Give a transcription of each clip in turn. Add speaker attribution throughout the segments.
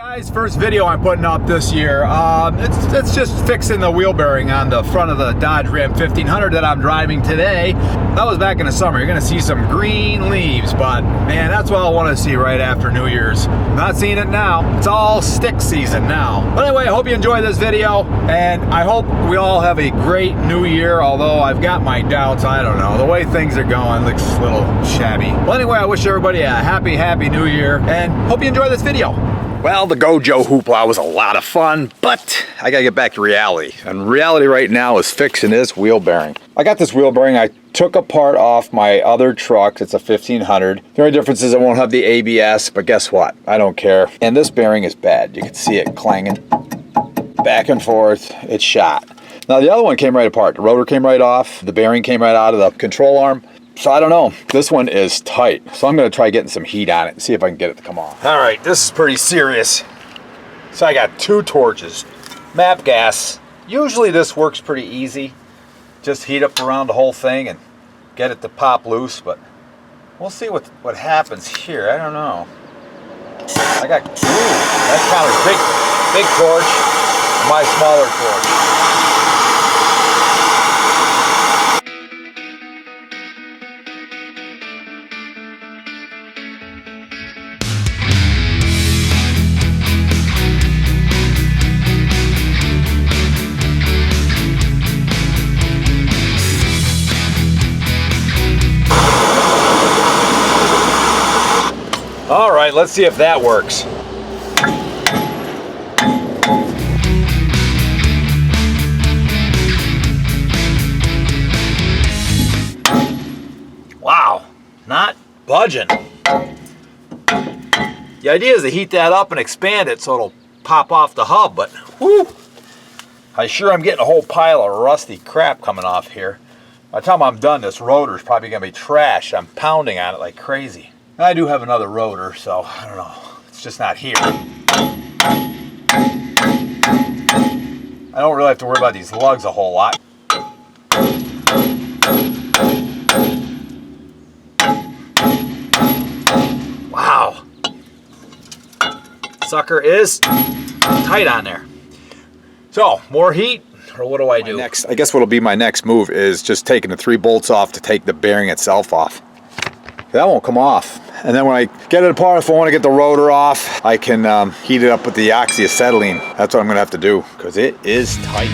Speaker 1: Guys, first video I'm putting up this year. It's just fixing the wheel bearing on the front of the Dodge Ram 1500 that I'm driving today. That was back in the summer. You're gonna see some green leaves, but man, that's what I want to see right after New Year's. I'm not seeing it now. It's all stick season now. But anyway, I hope you enjoy this video, and I hope we all have a great New Year, although I've got my doubts. I don't know. The way things are going looks a little shabby. Well, anyway, I wish everybody a happy New Year, and hope you enjoy this video. Well, the Gojo hoopla was a lot of fun, but I gotta get back to reality. And reality right now is fixing this wheel bearing. I got this wheel bearing I took apart off my other truck. It's a 1500. The only difference is it won't have the ABS, but guess what? I don't care. And this bearing is bad. You can see it clanging back and forth. It's shot. Now the other one came right apart. The rotor came right off. The bearing came right out of the control arm. So I don't know, this one is tight. So I'm gonna try getting some heat on it and see if I can get it to come off. All right, this is pretty serious. So I got 2 torches, MAPP gas. Usually this works pretty easy. Just heat up around the whole thing and get it to pop loose, but we'll see what happens here. I don't know. I got, that's Connor's big torch, my smaller torch. All right, let's see if that works. Wow, not budging. The idea is to heat that up and expand it so it'll pop off the hub, but whoo, I sure am getting a whole pile of rusty crap coming off here. By the time I'm done, this rotor's probably gonna be trash. I'm pounding on it like crazy. I do have another rotor, so I don't know. It's just not here. I don't really have to worry about these lugs a whole lot. Wow. Sucker is tight on there. So, more heat, or what do I do? I guess what'll be my next move is just taking the 3 bolts off to take the bearing itself off. That won't come off. And then when I get it apart, if I want to get the rotor off, I can heat it up with the oxyacetylene. That's what I'm going to have to do, because it is tight.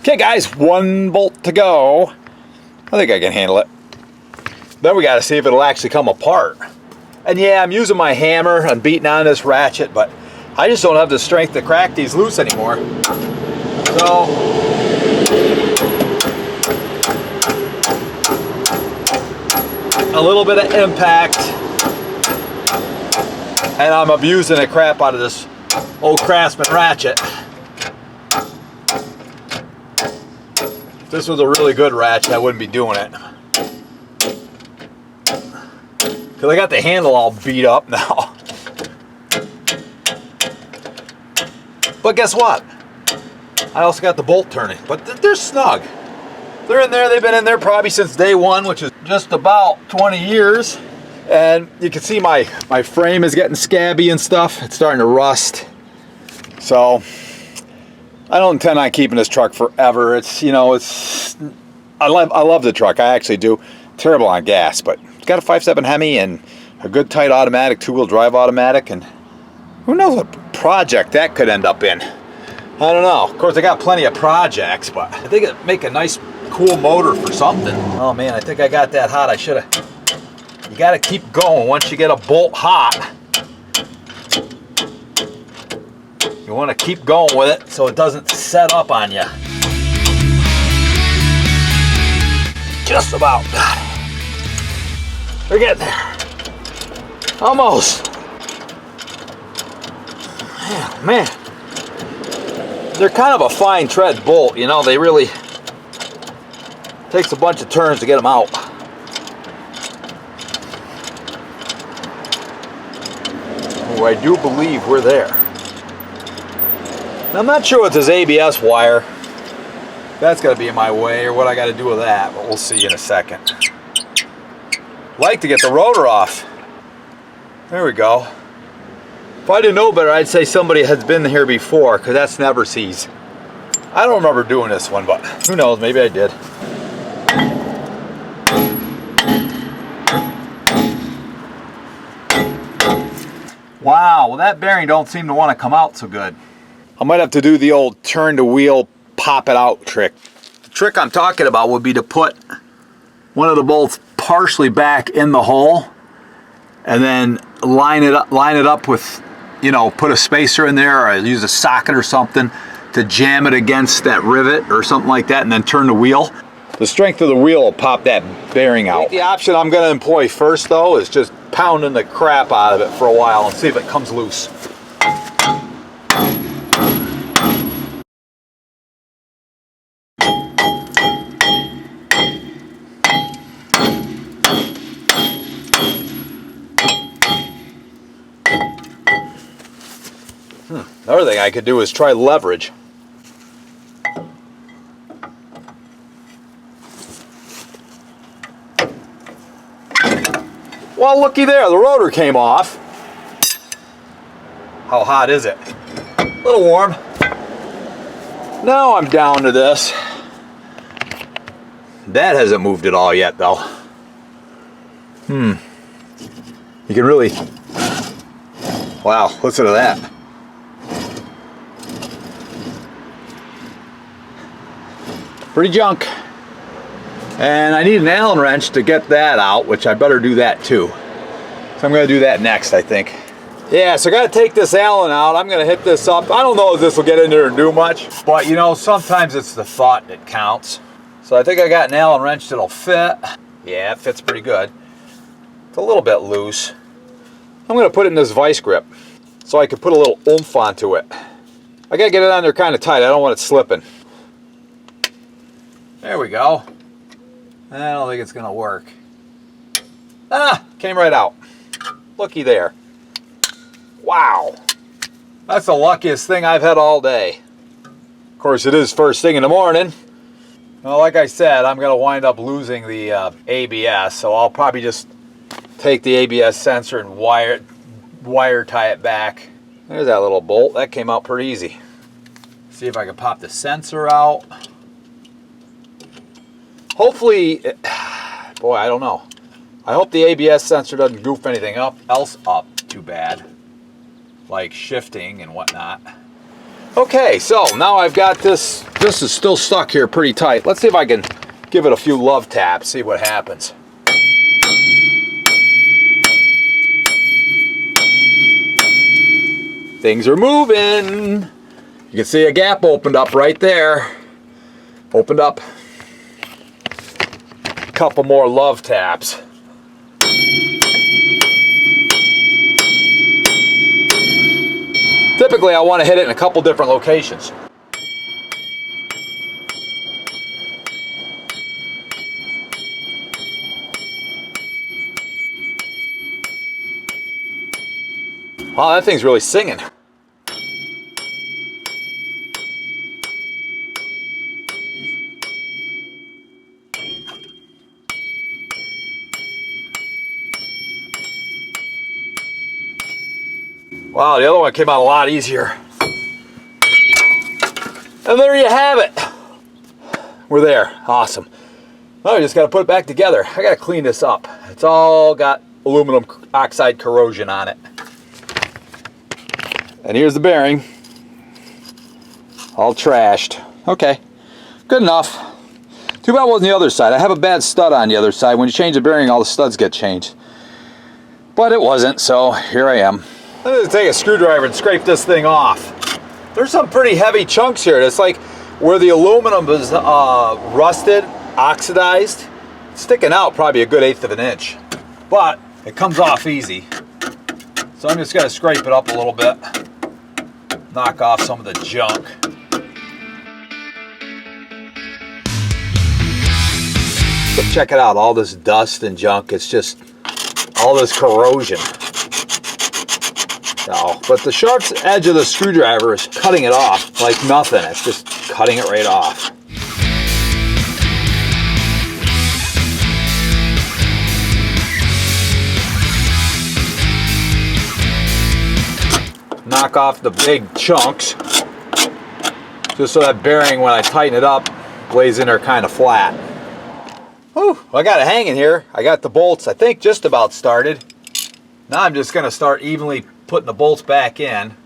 Speaker 1: Okay guys, 1 bolt to go. I think I can handle it. Then we got to see if it'll actually come apart. And yeah, I'm using my hammer and beating on this ratchet, but I just don't have the strength to crack these loose anymore. So, a little bit of impact, and I'm abusing the crap out of this old Craftsman ratchet. If this was a really good ratchet, I wouldn't be doing it. Because I got the handle all beat up now. But guess what? I also got the bolt turning. But they're snug. They're in there. They've been in there probably since day 1, which is just about 20 years. And you can see my frame is getting scabby and stuff. It's starting to rust. So I don't intend on keeping this truck forever. It's, you know, I love the truck. I actually do. Terrible on gas, but it's got a 5.7 Hemi and a good tight automatic, 2-wheel drive automatic, and who knows what project that could end up in. I don't know. Of course, I got plenty of projects, but I think it'd make a nice, cool motor for something. Oh man, I think I got that hot. I should have. You got to keep going once you get a bolt hot. You want to keep going with it so it doesn't set up on you. Just about got it. We're getting there. Almost. Yeah, man. They're kind of a fine tread bolt, you know, they really Takes a bunch of turns to get them out. Oh, I do believe we're there. Now, I'm not sure what this ABS wire, that's got to be in my way, or what I got to do with that, but we'll see in a second. Like to get the rotor off. There we go. If I didn't know better, I'd say somebody has been here before, because that's never sees. I don't remember doing this one, but who knows, maybe I did. Wow, well that bearing don't seem to want to come out so good. I might have to do the old turn the wheel, pop it out trick. The trick I'm talking about would be to put one of the bolts partially back in the hole and then line it up with, you know, put a spacer in there, or use a socket or something to jam it against that rivet or something like that, and then turn the wheel. The strength of the wheel will pop that bearing out. The option I'm going to employ first, though, is just pounding the crap out of it for a while and see if it comes loose. Another thing I could do is try leverage. Well, looky there, the rotor came off. How hot is it? A little warm. Now I'm down to this. That hasn't moved at all yet, though. You can really... Wow, listen to that. Pretty junk. And I need an Allen wrench to get that out, which I better do that too. So I'm going to do that next, I think. Yeah, so I got to take this Allen out. I'm going to hit this up. I don't know if this will get in there and do much, but you know, sometimes it's the thought that counts. So I think I got an Allen wrench that'll fit. Yeah, it fits pretty good. It's a little bit loose. I'm going to put it in this vice grip so I can put a little oomph onto it. I got to get it on there kind of tight. I don't want it slipping. There we go. I don't think it's going to work. Ah, came right out. Looky there. Wow. That's the luckiest thing I've had all day. Of course, it is first thing in the morning. Well, like I said, I'm going to wind up losing the ABS, so I'll probably just take the ABS sensor and wire tie it back. There's that little bolt. That came out pretty easy. See if I can pop the sensor out. Hopefully, boy, I don't know. I hope the ABS sensor doesn't goof anything else up too bad, like shifting and whatnot. Okay, so now I've got this. This is still stuck here pretty tight. Let's see if I can give it a few love taps, see what happens. Things are moving. You can see a gap opened up right there. Opened up. Couple more love taps. Typically I want to hit it in a couple different locations. Wow, that thing's really singing. Wow, the other one came out a lot easier. And there you have it. We're there. Awesome. Now I just got to put it back together. I got to clean this up. It's all got aluminum oxide corrosion on it. And here's the bearing. All trashed. Okay, good enough. Too bad it wasn't the other side. I have a bad stud on the other side. When you change the bearing, all the studs get changed. But it wasn't, so here I am. I'm going to take a screwdriver and scrape this thing off. There's some pretty heavy chunks here. It's like where the aluminum is rusted, oxidized, sticking out probably a good 1/8 of an inch. But it comes off easy. So I'm just going to scrape it up a little bit, knock off some of the junk. But check it out, all this dust and junk. It's just all this corrosion. No, but the sharp edge of the screwdriver is cutting it off like nothing. It's just cutting it right off. Knock off the big chunks, just so that bearing, when I tighten it up, lays in there kind of flat. Whew, well, I got it hanging here. I got the bolts, I think, just about started. Now I'm just going to start evenly putting the bolts back in.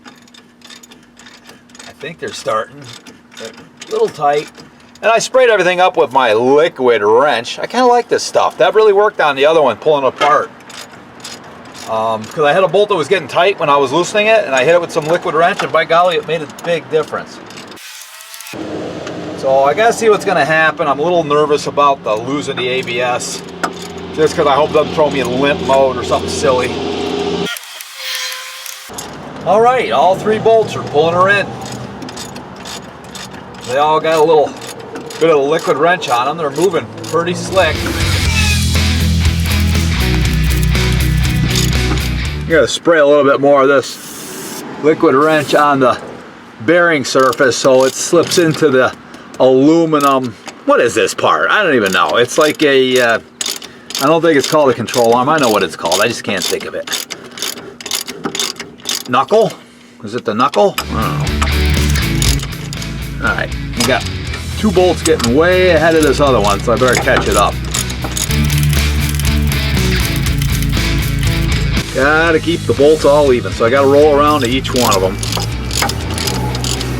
Speaker 1: I think they're starting. They're a little tight. And I sprayed everything up with my liquid wrench. I kind of like this stuff. That really worked on the other one, pulling it apart. Because I had a bolt that was getting tight when I was loosening it, and I hit it with some liquid wrench, and by golly, it made a big difference. So I gotta see what's gonna happen. I'm a little nervous about the losing the ABS, just because I hope it doesn't throw me in limp mode or something silly. All right, all 3 bolts are pulling her in. They all got a little bit of a liquid wrench on them. They're moving pretty slick. You gotta spray a little bit more of this liquid wrench on the bearing surface so it slips into the aluminum. What is this part? I don't even know. It's like a, I don't think it's called a control arm. I know what it's called. I just can't think of it. Knuckle? Is it the knuckle? I don't know. All right, we got 2 bolts getting way ahead of this other one, so I better catch it up. Gotta keep the bolts all even, so I gotta roll around to each one of them.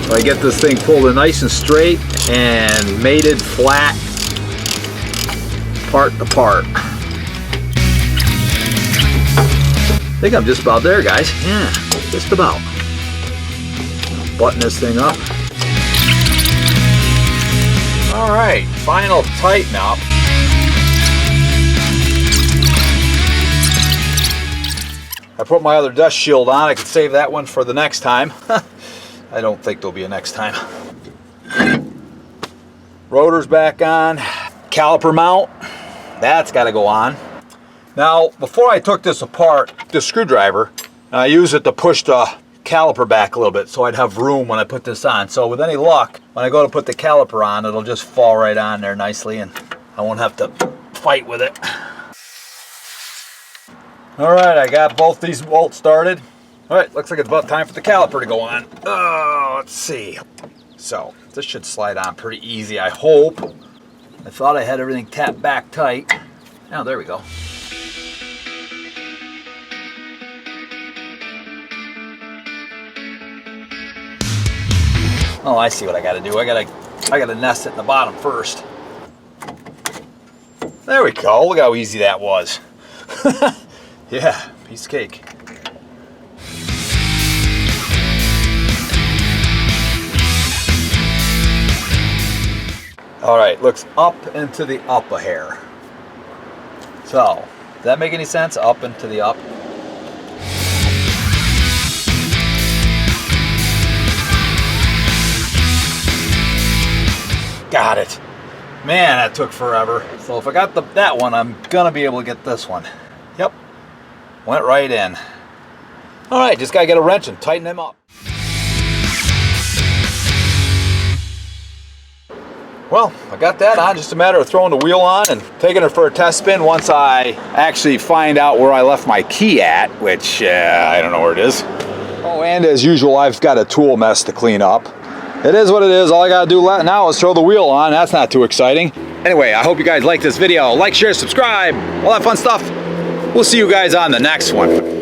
Speaker 1: So I get this thing pulled in nice and straight and mated flat, part to part. I think I'm just about there, guys. Yeah, just about. Button this thing up. All right, final tighten up. I put my other dust shield on. I could save that one for the next time. I don't think there'll be a next time. Rotor's back on. Caliper mount, that's got to go on. Now, before I took this apart, the screwdriver, I use it to push the caliper back a little bit so I'd have room when I put this on. So with any luck, when I go to put the caliper on, it'll just fall right on there nicely and I won't have to fight with it. All right, I got both these bolts started. All right, looks like it's about time for the caliper to go on. Let's see. So this should slide on pretty easy, I hope. I thought I had everything tapped back tight. Oh, there we go. Oh, I see what I gotta do. I gotta nest it in the bottom first. There we go. Look how easy that was. Yeah, piece of cake. All right, looks up into the up a hair. So, does that make any sense? Up into the up. Got it. Man, that took forever. So if I got that one, I'm gonna be able to get this one. Yep, went right in. All right, just gotta get a wrench and tighten them up. Well, I got that on. Just a matter of throwing the wheel on and taking her for a test spin once I actually find out where I left my key at, which I don't know where it is. Oh, and as usual, I've got a tool mess to clean up. It is what it is. All I gotta do now is throw the wheel on. That's not too exciting. Anyway, I hope you guys like this video. Like, share, subscribe, all that fun stuff. We'll see you guys on the next one.